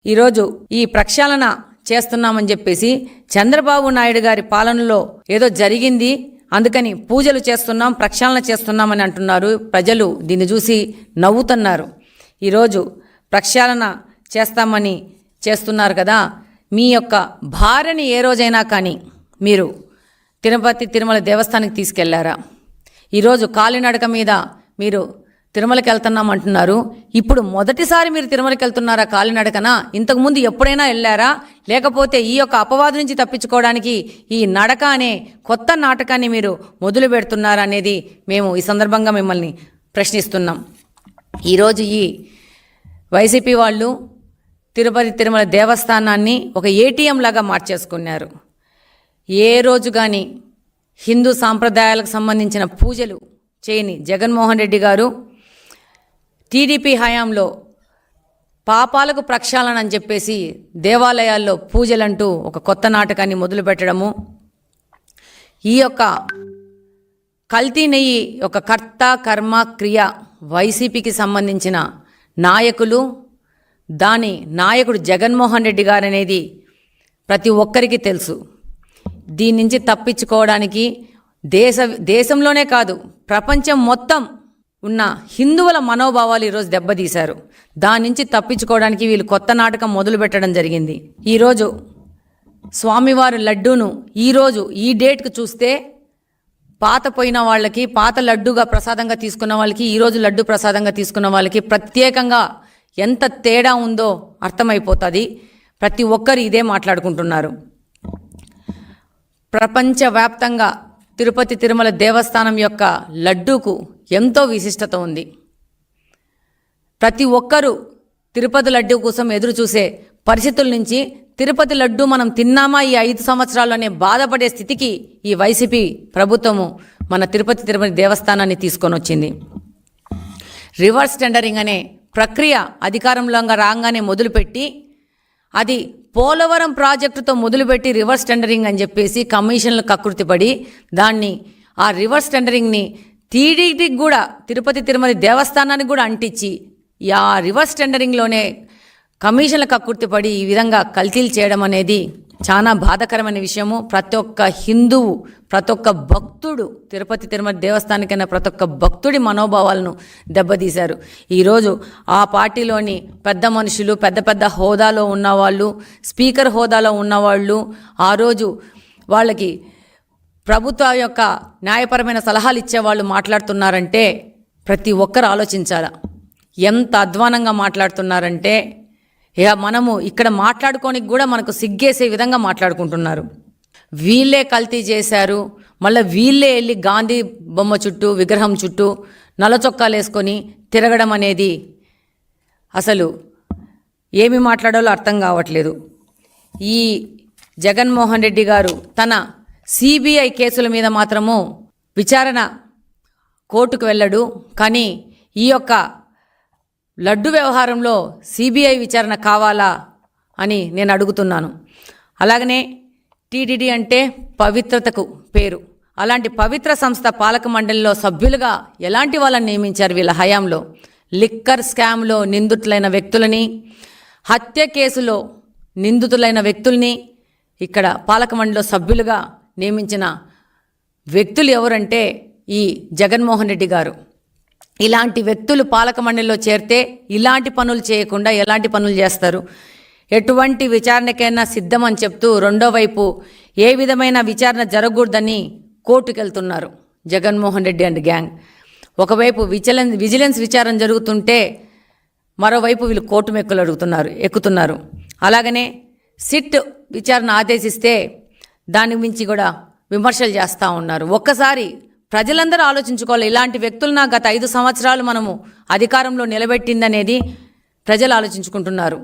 ఈరోజు ఈ ప్రక్షాళన చేస్తున్నామని చెప్పేసి చంద్రబాబు నాయుడు గారి పాలనలో ఏదో జరిగింది, అందుకని పూజలు చేస్తున్నాం, ప్రక్షాళన చేస్తున్నామని అంటున్నారు. ప్రజలు దీన్ని చూసి నవ్వుతున్నారు. ఈరోజు ప్రక్షాళన చేస్తామని చేస్తున్నారు కదా, మీ యొక్క భార్యని ఏ రోజైనా కానీ మీరు తిరుమల దేవస్థానానికి తీసుకెళ్లారా? ఈరోజు కాలినడక మీద మీరు తిరుమలకి వెళ్తున్నాం అంటున్నారు. ఇప్పుడు మొదటిసారి మీరు తిరుమలకి వెళ్తున్నారా కాలినడకన? ఇంతకుముందు ఎప్పుడైనా వెళ్ళారా? లేకపోతే ఈ యొక్క అపవాదు నుంచి తప్పించుకోవడానికి ఈ నడక అనే కొత్త నాటకాన్ని మీరు మొదలు పెడుతున్నారా అనేది మేము ఈ సందర్భంగా మిమ్మల్ని ప్రశ్నిస్తున్నాం. ఈరోజు ఈ వైసీపీ వాళ్ళు తిరుమల దేవస్థానాన్ని ఒక ఏటీఎం లాగా మార్చేసుకున్నారు. ఏ రోజు కానీ హిందూ సాంప్రదాయాలకు సంబంధించిన పూజలు చేయని జగన్మోహన్ రెడ్డి గారు టీడీపీ హయాంలో పాపాలకు ప్రక్షాళన అని చెప్పేసి దేవాలయాల్లో పూజలంటూ ఒక కొత్త నాటకాన్ని మొదలు పెట్టడము, ఈ యొక్క కల్తీ నెయ్యి ఒక కర్త కర్మ క్రియ వైసీపీకి సంబంధించిన నాయకులు, దాని నాయకుడు జగన్మోహన్ రెడ్డి గారు అనేది ప్రతి ఒక్కరికి తెలుసు. దీని నుంచి తప్పించుకోవడానికి దేశంలోనే కాదు ప్రపంచం మొత్తం ఉన్న హిందువుల మనోభావాలు ఈరోజు దెబ్బతీశారు. దాని నుంచి తప్పించుకోవడానికి వీళ్ళు కొత్త నాటకం మొదలు పెట్టడం జరిగింది. ఈరోజు స్వామివారి లడ్డూను ఈరోజు ఈ డేట్కి చూస్తే పాత పోయిన వాళ్ళకి, పాత లడ్డూగా ప్రసాదంగా తీసుకున్న వాళ్ళకి, ఈరోజు లడ్డు ప్రసాదంగా తీసుకున్న వాళ్ళకి ప్రత్యేకంగా ఎంత తేడా ఉందో అర్థమైపోతుంది. ప్రతి ఒక్కరు ఇదే మాట్లాడుకుంటున్నారు. ప్రపంచవ్యాప్తంగా తిరుమల దేవస్థానం యొక్క లడ్డూకు ఎంతో విశిష్టత ఉంది. ప్రతి ఒక్కరూ తిరుపతి లడ్డూ కోసం ఎదురు చూసే పరిస్థితుల నుంచి తిరుపతి లడ్డూ మనం తిన్నామా ఈ 5 సంవత్సరాల్లోనే బాధపడే స్థితికి ఈ వైసీపీ ప్రభుత్వము మన తిరుపతి దేవస్థానాన్ని తీసుకొని వచ్చింది. రివర్స్ టెండరింగ్ అనే ప్రక్రియ అధికారంలో రాగానే మొదలుపెట్టి, అది పోలవరం ప్రాజెక్టుతో మొదలుపెట్టి రివర్స్ టెండరింగ్ అని చెప్పేసి కమిషన్లు కకృతిపడి దాన్ని ఆ రివర్స్ టెండరింగ్ని టీడీటీకి కూడా తిరుమల దేవస్థానానికి కూడా అంటించి ఆ రివర్స్ టెండరింగ్లోనే కమిషన్ల కకృతిపడి ఈ విధంగా కల్తీలు చేయడం అనేది చాలా బాధాకరమైన విషయము. ప్రతి ఒక్క హిందువు, ప్రతి ఒక్క భక్తుడు తిరుమల దేవస్థానికైనా ప్రతి ఒక్క భక్తుడి మనోభావాలను దెబ్బతీశారు. ఈరోజు ఆ పార్టీలోని పెద్ద మనుషులు, పెద్ద హోదాలో ఉన్నవాళ్ళు, స్పీకర్ హోదాలో ఉన్నవాళ్ళు ఆ రోజు వాళ్ళకి ప్రభుత్వ యొక్క న్యాయపరమైన సలహాలు ఇచ్చేవాళ్ళు మాట్లాడుతున్నారంటే ప్రతి ఒక్కరు ఆలోచించాలా. ఎంత అధ్వానంగా మాట్లాడుతున్నారంటే మనము ఇక్కడ మాట్లాడుకోనికి కూడా మనకు సిగ్గేసే విధంగా మాట్లాడుకుంటున్నారు. వీళ్ళే కల్తీ చేశారు, మళ్ళీ వీళ్ళే వెళ్ళి గాంధీ బొమ్మ చుట్టూ, విగ్రహం చుట్టూ నల్ల చొక్కాలు వేసుకొని తిరగడం అనేది అసలు ఏమి మాట్లాడాలో అర్థం కావట్లేదు. ఈ జగన్మోహన్ రెడ్డి గారు తన సిబిఐ కేసుల మీద మాత్రము విచారణ కోర్టుకు వెళ్ళడు, కానీ ఈ యొక్క లడ్డు వ్యవహారంలో సిబిఐ విచారణ కావాలా అని నేను అడుగుతున్నాను. అలాగనే టీటీడీ అంటే పవిత్రతకు పేరు. అలాంటి పవిత్ర సంస్థ పాలక మండలిలో సభ్యులుగా ఎలాంటి వాళ్ళని నియమించారు వీళ్ళ హయాంలో? లిక్కర్ స్కామ్లో నిందితులైన వ్యక్తులని, హత్య కేసులో నిందితులైన వ్యక్తుల్ని ఇక్కడ పాలక మండలిలో సభ్యులుగా నియమించిన వ్యక్తులు ఎవరంటే ఈ జగన్మోహన్ రెడ్డి గారు. ఇలాంటి వ్యక్తులు పాలక మండలిలో చేరితే ఇలాంటి పనులు చేయకుండా ఎలాంటి పనులు చేస్తారు? ఎటువంటి విచారణకైనా సిద్ధమని చెప్తూ రెండో వైపు ఏ విధమైన విచారణ జరగకూడదని కోర్టుకు వెళ్తున్నారు జగన్మోహన్ రెడ్డి అండ్ గ్యాంగ్. ఒకవైపు విజిలెన్స్ విచారణ జరుగుతుంటే మరోవైపు వీళ్ళు కోర్టు మెక్కులు ఎక్కుతున్నారు. అలాగనే సిట్ విచారణ ఆదేశిస్తే దాని మించి కూడా విమర్శలు చేస్తూ ఉన్నారు. ఒక్కసారి ప్రజలందరూ ఆలోచించుకోవాలి. ఇలాంటి వ్యక్తులను గత 5 సంవత్సరాలు మనము అధికారంలో నిలబెట్టిందనేది ప్రజలు ఆలోచించుకుంటున్నారు.